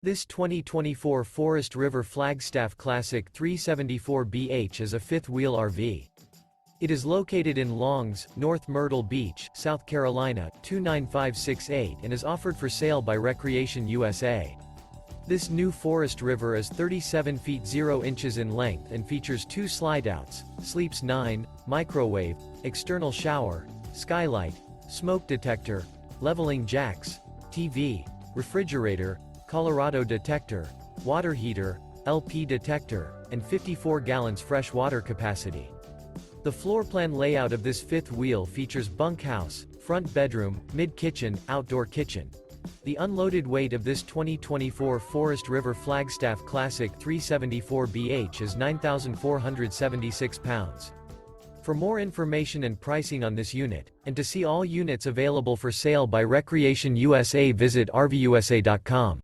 This 2024 Forest River Flagstaff Classic 374BH is a fifth-wheel RV. It is located in Longs, North Myrtle Beach, South Carolina, 29568 and is offered for sale by Recreation USA. This new Forest River is 37 feet 0 inches in length and features 2 slideouts, sleeps 9, microwave, external shower, skylight, smoke detector, leveling jacks, TV, refrigerator, Colorado Detector, water heater, LP detector, and 54 gallons fresh water capacity. The floor plan layout of this fifth wheel features bunkhouse, front bedroom, mid-kitchen, outdoor kitchen. The unloaded weight of this 2024 Forest River Flagstaff Classic 374BH is 9,476 pounds. For more information and pricing on this unit, and to see all units available for sale by Recreation USA, visit RVUSA.com.